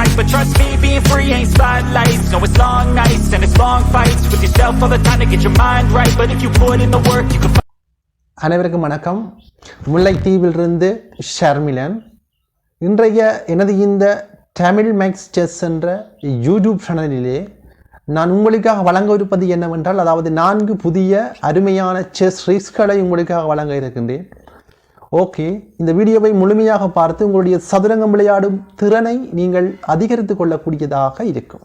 sight. But trust me, being free ain't spotlights. No, it's long nights and it's long fights with yourself all the time to get your mind right. But if you put in the work, you can find. அனைவருக்கும் வணக்கம். முல்லைத்தீவிலிருந்து ஷர்மிலன். இன்றைய எனது இந்த Tamil maths chess என்ற YouTube சேனலிலே நான் உங்களுக்காக வழங்க இருப்பது என்னவென்றால், அதாவது 4 புதிய அருமையான செஸ் ரிஸ்க்களை உங்களுக்காக வழங்க இருக்கின்றேன். ஓகே, இந்த வீடியோவை முழுமையாக பார்த்து உங்களுடைய சதுரங்கம் விளையாடும் திறனை நீங்கள் அதிகரித்து கொள்ளக்கூடியதாக இருக்கும்.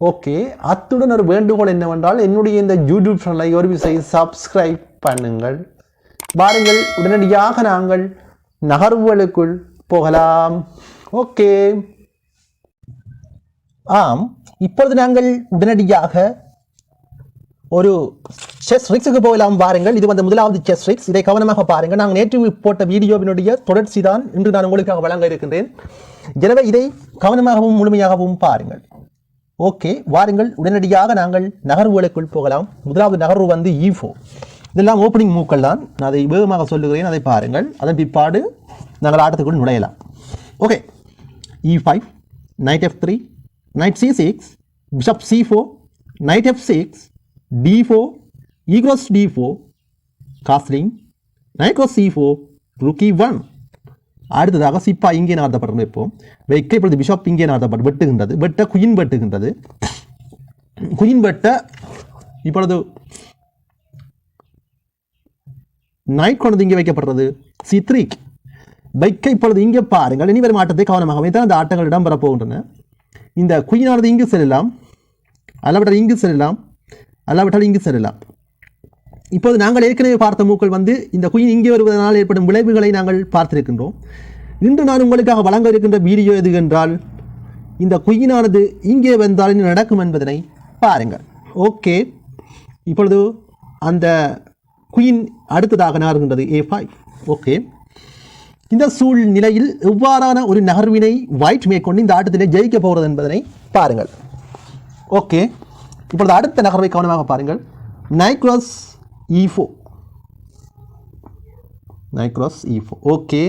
ஓகே, அத்துடன் ஒரு வேண்டுகோள் என்னவென்றால், என்னுடைய இந்த யூடியூப் சேனலை ஒரு விசை சப்ஸ்கிரைப் பண்ணுங்கள். வாருங்கள், உடனடியாக நாங்கள் நகர்வுகளுக்குள் போகலாம். ஓகே, இப்பொழுது நாங்கள் உடனடியாக ஒரு செஸ் ரிக்ஸுக்கு போகலாம். வாருங்கள், இது வந்து முதலாவது செஸ் ரிக்ஸ். இதை கவனமாக பாருங்கள். நாங்கள் நேற்று போட்ட வீடியோவினுடைய தொடர்ச்சி தான் இன்று நான் உங்களுக்காக வழங்க இருக்கின்றேன். எனவே இதை கவனமாகவும் முழுமையாகவும் பாருங்கள். ஓகே, வாருங்கள், உடனடியாக நாங்கள் நகர்வுகளுக்குள் போகலாம். முதலாவது நகர்வு வந்து E4. இதெல்லாம் ஓப்பனிங் மூக்கள் தான். நான் அதை வேகமாக சொல்லுகிறேன், அதை பாருங்கள். அதன் பிற்பாடு நாங்கள் ஆட்டத்துக்குள் நுழையலாம். Okay, E5, knight F3, knight C6, bishop C4, knight F6, D4, E cross D4, castling, knight cross C4, rook E1. அடுத்ததாக சிப்பா இங்கே நகர்த்தப்படும். இப்போ வைக்க இப்பொழுது பிஷப் இங்கே நகர்த்தப்பட்டு வெட்டுகின்றது. வெட்ட குயின் வெட்டுகின்றது. குயின் வெட்ட இப்பொழுது நைட் கொண்டது இங்கே வைக்கப்படுறது C3 வைக்க. இப்பொழுது இங்கே பாருங்கள், இனி வரும் ஆட்டத்தை கவனமாக வைத்தால் அந்த ஆட்டங்கள் இடம்பெற போகின்றன. இந்த குயினானது இங்கு செல்லலாம், அல்லாவிட்டால் இங்கு செல்லலாம், அல்லாவிட்டால் இங்கு செல்லலாம். இப்போது நாங்கள் ஏற்கனவே பார்த்த மூக்கள் வந்து இந்த குயின் இங்கே வருவதனால் ஏற்படும் விளைவுகளை நாங்கள் பார்த்திருக்கின்றோம். இன்று நான் உங்களுக்காக வழங்க இருக்கின்ற வீடியோ எது என்றால், இந்த குயினானது இங்கே வந்தால் என்ன நடக்கும் என்பதனை பாருங்கள். ஓகே, இப்பொழுது அந்த குயின் அடுத்ததாக நகர்கின்றது A5. ஓகே, இந்த சூழ்நிலையில் எவ்வாறான ஒரு நகர்வினை ஒயிட் மேற்கொண்டு இந்த ஆட்டத்திலே ஜெயிக்க போகிறது என்பதனை பாருங்கள். ஓகே, இப்பொழுது அடுத்த நகர்வை கவனமாக பாருங்கள். knight cross E4, knight cross E4. Okay,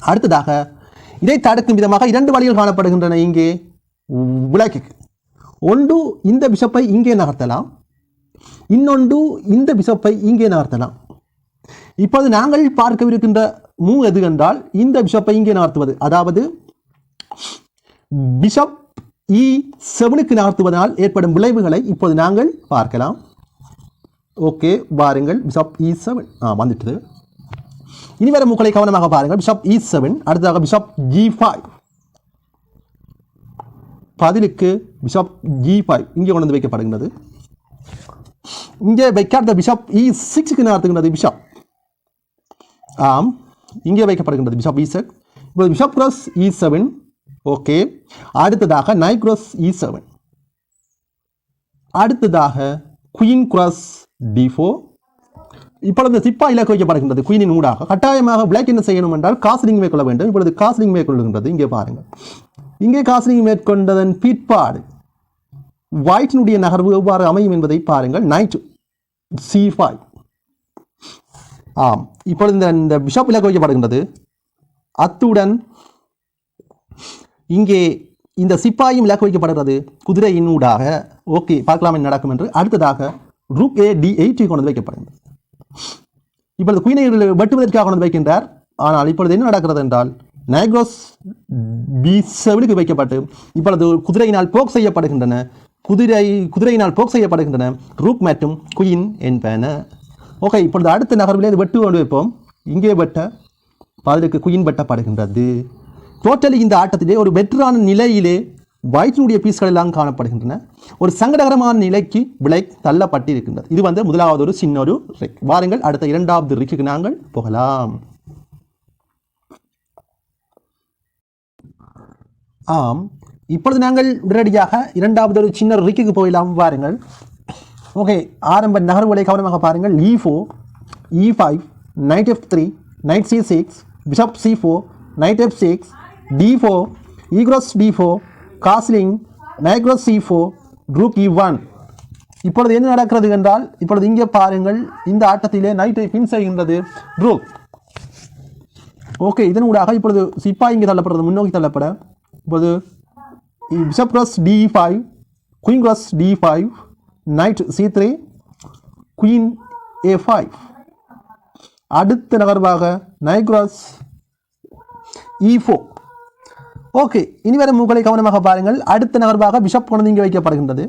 அடுத்ததாக இதை தடுக்கும் விதமாக 2 வழிகள் காணப்படுகின்றன. இங்கே விளக்கு ஒன்று இந்த பிஷப்பை இங்கே நகர்த்தலாம், இன்னொன்று இந்த பிஷப்பை இங்கே நகர்த்தலாம். இப்போது நாங்கள் பார்க்கவிருக்கின்ற மூவ் எது என்றால், இந்த பிஷப்பை இங்கே நகர்த்துவது, அதாவது பிஷப் E7க்கு நகர்த்துவதனால் ஏற்படும் விளைவுகளை இப்போது நாங்கள் பார்க்கலாம். ஓகே, பாருங்கள், பிஷப் E7 வந்துட்டது. இனி வர மூக்களை கவனமாக பாருங்கள். பிஷப் E7, அடுத்ததாக பிஷப் G5, பதிலுக்கு பிஷப் G5 இங்கே கொண்டு வந்து வைக்கப்படுகின்றது. இங்கே வைக்காத பிஷப் E6க்கு நகர்த்துகின்றது பிஷப். இங்கே வைக்கப்படுகின்றது பிஷப் E6. இப்போது பிஷப் கிராஸ் E7. ஓகே, அடுத்ததாக knight cross E7, அடுத்ததாக குயின் கிராஸ் D4. இப்பொழுது சிப்பா இலக்கு வைக்கப்படுகின்றது குயினின் ஊடாக. கட்டாயமாக பிளாக் என்ன செய்யணும் என்றால் காஸ்லிங் மேற்கொள்ள வேண்டும். இப்பொழுது காஸ்லிங் மேற்கொள்கின்றது. இங்கே பாருங்கள், இங்கே காஸ்லிங் மேற்கொண்டதன் பிற்பாடு ஒயிட்டினுடைய நகர்வு எவ்வாறு அமையும் என்பதை பாருங்கள். knight C5. இப்பொழுது இந்த பிஷப் இலக்கு வைக்கப்படுகின்றது. அத்துடன் இங்கே இந்த சிப்பாயும் இலக்கு வைக்கப்படுகிறது குதிரையின் ஊடாக. ஓகே, பார்க்கலாம் என்ன நடக்கும் என்று. அடுத்ததாக ரூக் D8 கொண்டு வைக்கப்படுகின்றது. இப்பொழுது குயினை வெட்டுவதற்காக கொண்டு வைக்கின்றார். ஆனால் இப்பொழுது என்ன நடக்கிறது என்றால், knight cross B7க்கு வைக்கப்பட்டு இப்பொழுது குதிரையினால் போக் செய்யப்படுகின்றன. குதிரையினால் போக் செய்யப்படுகின்றன ரூக் மற்றும் குயின் என்பன. ஓகே, இப்பொழுது அடுத்த நகர்விலே வெட்டு கொண்டு வைப்போம். இங்கே வெட்ட பதிலுக்கு குயின் வெட்டப்படுகின்றது. டோட்டலி இந்த ஆட்டத்திலே ஒரு வெற்றான நிலையிலே ஒயிட்டினுடைய பீஸ்கள் எல்லாம் காணப்படுகின்றன. ஒரு சங்கடகரமான நிலைக்கு பிளாக் தள்ளப்பட்டிருக்கின்றது. இது வந்து முதலாவது ஒரு சின்ன ஒரு ரிக். வாருங்கள், அடுத்த 2வது ரிக்குக்கு நாங்கள் போகலாம். இப்பொழுது நாங்கள் உடனடியாக 2வது ஒரு சின்ன ரிக்குக்கு போகலாம். வாருங்கள். ஓகே, ஆரம்ப நகர்வுகளை கவனமாக பாருங்கள். E4, E5, knight F3, knight C6, bishop C4, knight F6, D4, E cross D4, castling, knight cross C4, rook E1. இப்பொழுது என்ன நடக்கிறது என்றால், இப்பொழுது இங்கே பாருங்கள், இந்த ஆட்டத்திலே நைட்டை பின் செய்கின்றது ரூக். ஓகே, இதன் ஊடாக இப்பொழுது சிப்பாய் இங்கே தள்ளப்படுறது, முன்னோக்கி தள்ளப்பட இப்போது bishop cross d5, queen cross d5, night c3, queen a5. அடுத்த நகர்வாக நைட் கிராஸ் e4. ஓகே, இனி வரும் மூக்களை கவனமாக பாருங்கள். அடுத்த நகர்வாக பிஷப் கொண்டு இங்கே வைக்கப்படுகின்றது.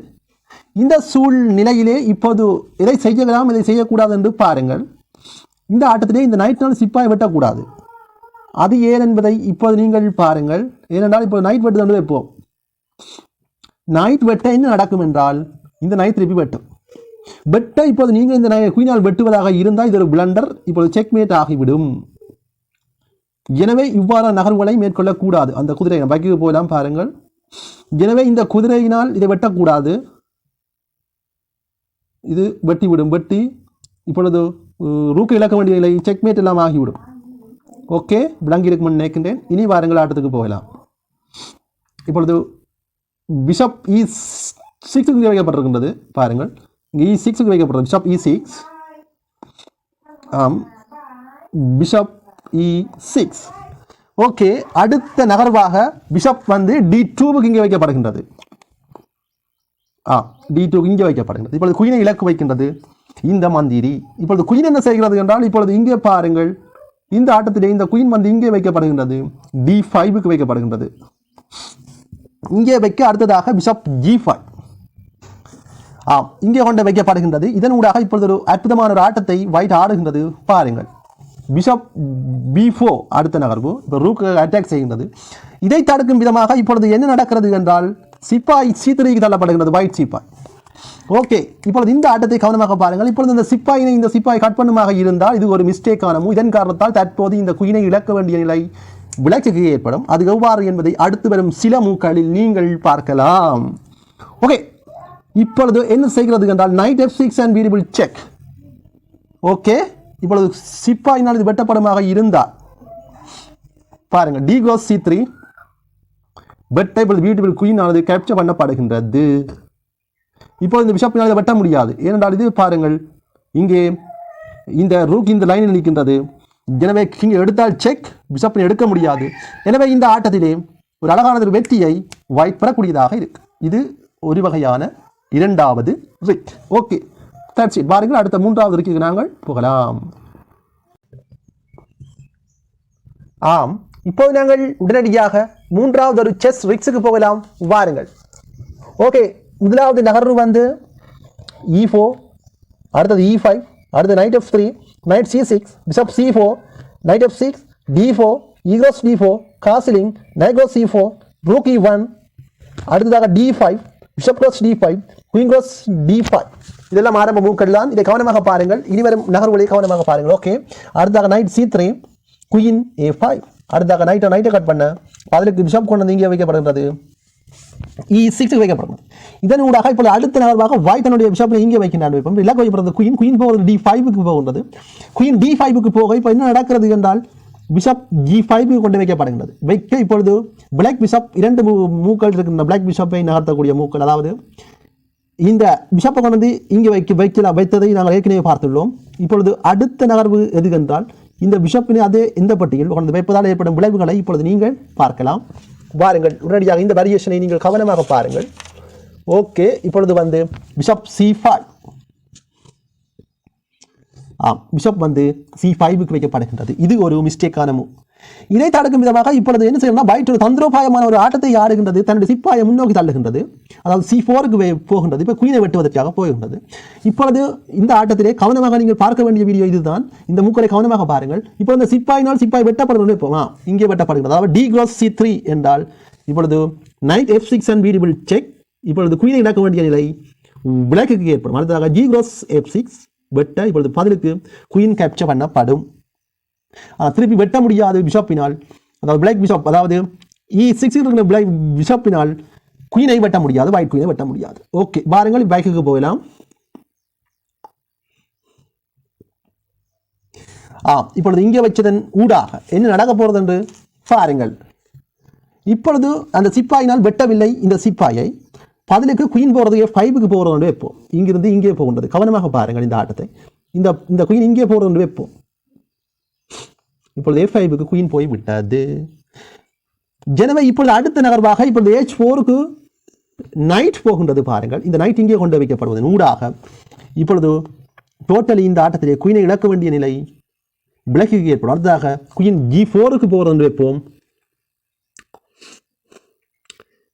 இந்த சூழ்நிலையிலே இப்போது எதை செய்யலாம் எதை செய்யக்கூடாது என்று பாருங்கள். இந்த ஆட்டத்திலே இந்த நைட்னால் சிப்பாய் வெட்டக்கூடாது. அது ஏன் என்பதை இப்போது நீங்கள் பாருங்கள். ஏனென்றால் இப்போ நைட் வெட்டுதல் வைப்போம். நைட் வெட்ட என்ன நடக்கும் என்றால் இந்த நைட் திருப்பி வெட்டும். வெட்ட இப்போது நீங்கள் இந்த குயினால் வெட்டுவதாக இருந்தால் இது ஒரு பிளண்டர், இப்போது செக்மேட் ஆகிவிடும். எனவே இவ்வாறு நகர்வுகளை மேற்கொள்ளக்கூடாது. அந்த குதிரை பைக்கு போகலாம் பாருங்கள். எனவே இந்த குதிரையினால் இதை வெட்டக்கூடாது. இது வெட்டிவிடும். வெட்டி இப்பொழுது ரூக்கு இழக்க வேண்டிய நிலை, செக்மேட் எல்லாம் ஆகிவிடும். ஓகே, விளங்கி இருக்குமென்னு நினைக்கின்றேன். இனி வாருங்கள் ஆட்டத்துக்கு போகலாம். இப்பொழுது பிஷப் E6 வைக்கப்பட்டிருக்கின்றது பாருங்கள். இங்கே E6 வைக்கப்பட்டது. Bishop E6. ஆம், பிஷப் E6. ஓகே, அடுத்த நகர்வாக பிஷப் வந்து D2க்கு இங்கே வைக்கப்படுகின்றது. D2 இங்கே வைக்கப்படுகின்றது. இப்பொழுது குயினை இலக்கு வைக்கின்றது இந்த மந்திரி. இப்பொழுது குயின் என்ன செய்கிறது என்றால் இப்பொழுது இங்கே பாருங்கள். இந்த ஆட்டத்திலே இந்த குயின் வந்து இங்கே வைக்கப்படுகின்றது, D5க்கு வைக்கப்படுகின்றது. இங்கே வைக்க அடுத்ததாக பிஷப் G5 இங்கே கொண்டு வைக்கப்படுகின்றது. இதன் ஊடாக இப்பொழுது ஒரு அற்புதமான ஒரு ஆட்டத்தை ஒயிட் ஆடுகின்றது பாருங்கள். பிஷப் B4 அடுத்த நகர்வு. இப்போ ரூக்கு அட்டாக் செய்கின்றது. இதை தடுக்கும் விதமாக இப்பொழுது என்ன நடக்கிறது என்றால் சிப்பாய் C3க்கு தள்ளப்படுகின்றது, ஒயிட் சிப்பாய். ஓகே, இப்பொழுது இந்த ஆட்டத்தை கவனமாக பாருங்கள். இப்பொழுது இந்த சிப்பாய் கட் பண்ணுமாக இருந்தால் இது ஒரு மிஸ்டேக்கான மூவ். இதன் காரணத்தால் தற்போது இந்த குயினை இழக்க வேண்டிய நிலை விளக்கு ஏற்படும். அது எவ்வாறு என்பதை அடுத்து வரும் சில மூக்களில் நீங்கள் பார்க்கலாம். ஓகே, இப்பொழுது என்ன செய்கிறது என்றால் night F6 and variable check. Okay, இப்பொழுது சிப்பாயினால் இது வெட்டப்படமாக இருந்தால் பாருங்கள், D goes C3 வெட்ட. இப்பொழுது வேரியபிள் குயின் ஆனது கேப்சர் பண்ணப்படுகின்றது. இப்போது இந்த பிஷப்பினால் இதை வெட்ட முடியாது. ஏனென்றால் இது பாருங்கள், இங்கே இந்த ரூக் இந்த லைனில் நிற்கின்றது. எனவே கிங் எடுத்தால் செக், பிஷப்பினை எடுக்க முடியாது. எனவே இந்த ஆட்டத்திலே ஒரு அழகான ஒரு வெற்றியை ஒயிட் பெறக்கூடியதாக இருக்கு. இது ஒரு வகையான இரண்டாவது ரிக். Okay, that's it. பாருங்கள், அடுத்த மூன்றாவது ரிக்கு நாங்கள் போகலாம். ஆம், இப்போது நாங்கள் உடனடியாக மூன்றாவது ஒரு செஸ் ரிக்ஸுக்கு போகலாம். வாருங்கள். ஓகே, முதலாவது நகர்வு வந்து E4, அடுத்தது E5, அடுத்து night F3, night C6, bishop C4, night F6, D4, E goes D4, காசிலிங், night goes C4, rook E1, அடுத்ததாக D5, bishop goes D5, queen goes D5. இதெல்லாம் ஆரம்ப மூக்கள் தான். இதை கவனமாக பாருங்கள். இனி வரும் நகர்வுகளை கவனமாக பாருங்கள். ஓகே, அடுத்ததாக நைட் C3, குயின் A5, அடுத்ததாக நைட்டை கட் பண்ண அதற்கு பிஷப் கொண்டு வந்து இங்கே வைக்கப்படுகின்றது, E6 வைக்கப்படுகிறது. இதன் ஊடாக இப்போது அடுத்த நகர்வாக ஒயிட்டனுடைய பிஷப்பை இங்கே வைக்கின்றான். இலக்கு வைக்கப்படுறது குயின் போகிறது D5க்கு போகின்றது. குயின் D5க்கு போக இப்போ என்ன நடக்கிறது என்றால் பிஷப் G5க்கு கொண்டு வைக்கப்படுகின்றது. வைக்க இப்பொழுது பிளாக் பிஷப் இரண்டு மூக்கள் இருக்கின்ற பிளாக் பிஷப்பை நகர்த்தக்கூடிய மூக்கள், அதாவது இந்த பிஷப்பை கொண்டு வந்து இங்கே வைத்ததை நாங்கள் ஏற்கனவே பார்த்துள்ளோம். இப்பொழுது அடுத்த நகர்வு எது என்றால் இந்த பிஷப்பினை அதே இந்த பட்டியல் கொண்டு வைப்பதால் ஏற்படும் விளைவுகளை இப்பொழுது நீங்கள் பார்க்கலாம். பாருங்கள், உடனடியாக இந்த வேரியேஷனை நீங்கள் கவனமாக பாருங்கள். ஓகே, இப்பொழுது வந்து பிஷப் C5. பிஷப் வந்து C5க்கு வைக்கப்படுகின்றது. இது ஒரு மிஸ்டேக்கான மூவ். இதை தடுக்கும் விதமாக இப்பொழுது என்ன செய்யணும்னா ஒயிட் ஒரு தந்திரோபாயமான ஒரு ஆட்டத்தை ஆடுகின்றது. தன்னுடைய சிப்பாயை முன்னோக்கி தள்ளுகின்றது, அதாவது C4க்கு போகின்றது. இப்போ குயினை வெட்டுவதற்காக போகின்றது. இப்பொழுது இந்த ஆட்டத்திலே கவனமாக நீங்கள் பார்க்க வேண்டிய வீடியோ இதுதான். இந்த மூக்களை கவனமாக பாருங்கள். இப்போ இந்த சிப்பாயினால் சிப்பாய் வெட்டப்படுவது இப்போ இங்கே வெட்டப்படுகிறது. அதாவது D goes C3 என்றால் இப்பொழுது night F6 and variable check. இப்பொழுது குயினை இழக்க வேண்டிய நிலை பிளாக்குக்கு ஏற்படும். அடுத்ததாக G goes F6 வெட்ட. இப்பொழுது பதிலுக்கு குயின் கேப்சர் பண்ணப்படும். திருப்பி வெட்ட முடியாது பிஷப்பினால், அதாவது பிளாக் பிஷப், அதாவது E6 இருக்கிற பிளாக் பிஷப்பினால் குயினை வெட்ட முடியாது, ஒயிட் குயினை வெட்ட முடியாது. ஓகே, பாருங்கள், பேக்குக்கு போகலாம். இப்பொழுது இங்கே வச்சதன் ஊடாக என்ன நடக்க போகிறது என்று பாருங்கள். இப்பொழுது அந்த சிப்பாயினால் வெட்டவில்லை இந்த சிப்பாயை. பதிலுக்கு குயின் போகிறது F5க்கு போகிறது வைப்போம். இங்கிருந்து இங்கே போகின்றது. கவனமாக பாருங்கள் இந்த ஆட்டத்தை. இந்த குயின் இங்கே போகிறது வைப்போம். இப்பொழுது F5க்கு குயின் போய் விட்டது. எனவே இப்பொழுது அடுத்த நகர்வாக இப்பொழுது H4க்கு நைட் போகின்றது பாருங்கள். இந்த நைட் இங்கே கொண்டு வைக்கப்படுவதன் ஊடாக இப்பொழுது டோட்டலி இந்த ஆட்டத்திலே குயினை இழக்க வேண்டிய நிலை பிளாக்கு ஏற்படும். அடுத்ததாக குயின் G4க்கு போகிறது என்று வைப்போம்.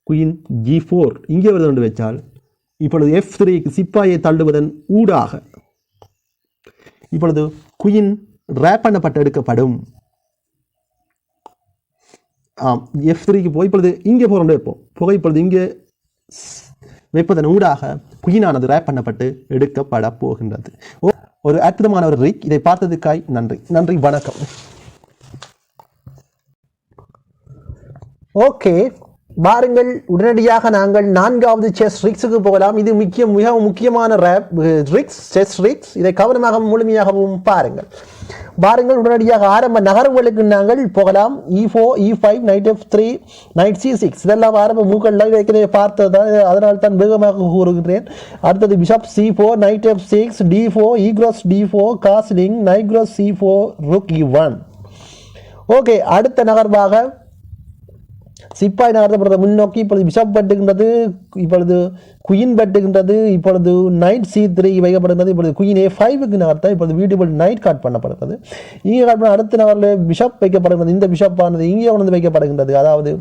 குயின் G4 இங்கே வருது என்று வச்சால் இப்பொழுது F3க்கு சிப்பாயை தள்ளுவதன் ஊடாக இப்பொழுது குயின் ரேப் பண்ணப்பட்டு எடுக்கப்படும். F3க்கு போய் இப்பொழுது இங்கே போகிறோம் வைப்போம். புகை இப்பொழுது இங்கே வைப்பதன் ஊடாக குயினானது ரேப் பண்ணப்பட்டு எடுக்கப்பட போகின்றது. ஒரு அற்புதமான ஒரு ரிக். இதை பார்த்ததுக்காய் நன்றி. நன்றி, வணக்கம். ஓகே, வாருங்கள் உடனடியாக நாங்கள் 4வது செஸ் ரிக்ஸுக்கு போகலாம். இது மிகவும் முக்கியமான ரிக்ஸ், செஸ் ரிக்ஸ். இதை கவனமாகவும் முழுமையாகவும் பாருங்கள். வாருங்கள் உடனடியாக ஆரம்ப நகர்வுகளுக்கு நாங்கள் போகலாம். E4, E5, Knight F3, Knight C6 இதெல்லாம் ஆரம்ப மூக்கள்லாம் வைக்கிறதை பார்த்ததான், அதனால் தான் வேகமாக கூறுகிறேன். அடுத்தது bishop C4, Knight F6, D4, E cross D4, castling, Knight cross C4, Rook E1. Okay, அடுத்த நகர்வாக சிப்பாய் நகர்த்தப்படுறது முன்னோக்கி. இப்பொழுது பிஷப் பட்டுகின்றது, இப்பொழுது குயின் பட்டுகின்றது, இப்பொழுது நைட் C3 வைக்கப்படுகிறது. இப்பொழுது குயின் A5க்கு நகர்த்த இப்பொழுது பியூட்டிஃபுல் நைட் காட் பண்ணப்படுகிறது. இங்கே காட் பண்ண அடுத்த நகரில் பிஷப் வைக்கப்படுகிறது. இந்த பிஷப் ஆனது இங்கே வந்து வைக்கப்படுகின்றது, அதாவது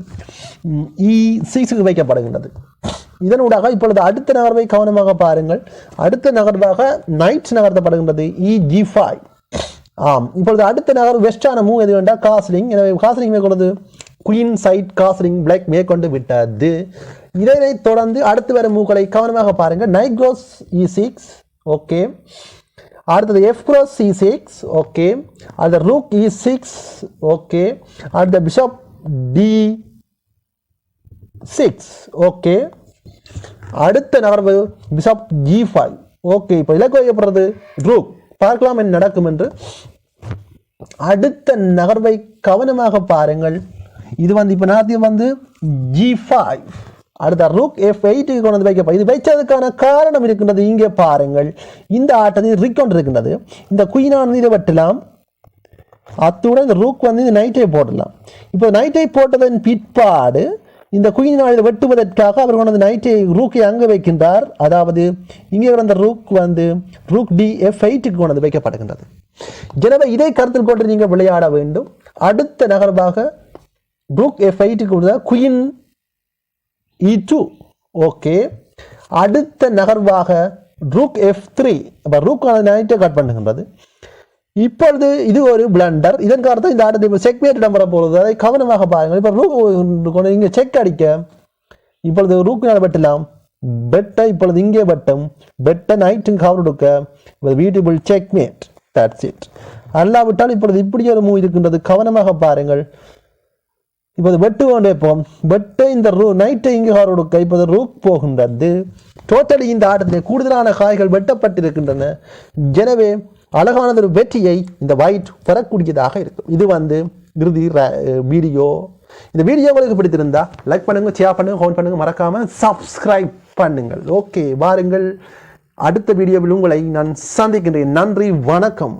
E6க்கு வைக்கப்படுகின்றது. இதனூடாக இப்பொழுது அடுத்த நகர்வை கவனமாக பாருங்கள். அடுத்த நகர்வாக நைட் நகர்த்தப்படுகின்றது EG5. இப்பொழுது அடுத்த நகர் வெஸ்டான மூவ் எது வேண்டாம், காஸ்லிங். எனவே காஸ்லிங் மேற்கொண்டது குயின் சைட் காஸ்லிங் பிளாக் மேற்கொண்டு விட்டது. இதனை தொடர்ந்து அடுத்து வரும் மூக்களை கவனமாக பாருங்கள். Knight cross E6, okay. அடுத்தது F cross C6, ஓகே. அடுத்த ரூக் E6, ஓகே. அடுத்த பிஷப் D6, ஓகே. அடுத்த நகர்வு பிஷப் G5, ஓகே. இப்போ இலக்கு வைக்கப்படுறது ரூக். பார்க்கலாம் என்ன நடக்கும் என்று. அடுத்த நகர்வை கவனமாக பாருங்கள். இது வந்து இப்போ நாத்தியம் வந்து G5. அடுத்த ரூக் F8க்கு கொண்டு வந்து வைக்கப்படும். இது வைச்சதுக்கான காரணம் இருக்கின்றது. இங்கே பாருங்கள், இந்த ஆட்டத்தில் ரிக் கொண்டு இருக்கின்றது. இந்த குயினானது இதை வெட்டலாம், அத்துடன் இந்த ரூக் வந்து இந்த நைட்டை போடலாம். இப்போ நைட்டை போட்டதன் பிற்பாடு இந்த குயினானது வெட்டுவதற்காக அவர் கொண்டு வந்து நைட்டை ரூக்கை அங்கே வைக்கின்றார். அதாவது இங்கே வந்த ரூக் வந்து ரூக் F8க்கு கொண்டு வந்து வைக்கப்படுகின்றது. எனவே இதை கருத்தில் கொண்டு நீங்கள் விளையாட வேண்டும். அடுத்த நகர்வாக ரூக் F8க்கு குயின் E2, ஓகே. அடுத்த நகர்வாக ரூக் F3. அப்போ ரூக் நைட்டை கட் பண்ணுகின்றது. இப்பொழுது இது ஒரு பிளண்டர். இதன் காரணம் இந்த ஆட்டத்தை செக்மேட் இடம் வர போகிறது. அதை கவனமாக பாருங்கள். இப்போ ரூக் இங்கே செக் அடிக்க இப்பொழுது ரூக்கினால் வெட்டலாம். பெட்டை இப்பொழுது இங்கே வெட்டும். பெட்டை நைட்டு கவர் கொடுக்க பியூட்டிஃபுல் செக்மேட். That's it. அல்லாவிட்டால் இப்பொழுது இப்படி ஒரு மூவ் இருக்கின்றது. கவனமாக பாருங்கள். இப்போது வெட்டு கொண்டே போம். வெட்டை இந்த நைட்டை இங்கே கவர் கொடுக்க இப்போது ரூக் போகின்றது. டோட்டலி இந்த ஆட்டத்தில் கூடுதலான காய்கள் வெட்டப்பட்டிருக்கின்றன. எனவே அழகானது ஒரு வெற்றியை இந்த ஒயிட் பெறக்கூடியதாக இருக்கும். இது வந்து இறுதி வீடியோ. இந்த வீடியோ உங்களுக்கு பிடித்திருந்தா லைக் பண்ணுங்க, ஷேர் பண்ணுங்க, கமெண்ட் பண்ணுங்க, மறக்காம சப்ஸ்கிரைப் பண்ணுங்கள். ஓகே, வாருங்கள் அடுத்த வீடியோவில் உங்களை நான் சந்திக்கின்றேன். நன்றி, வணக்கம்.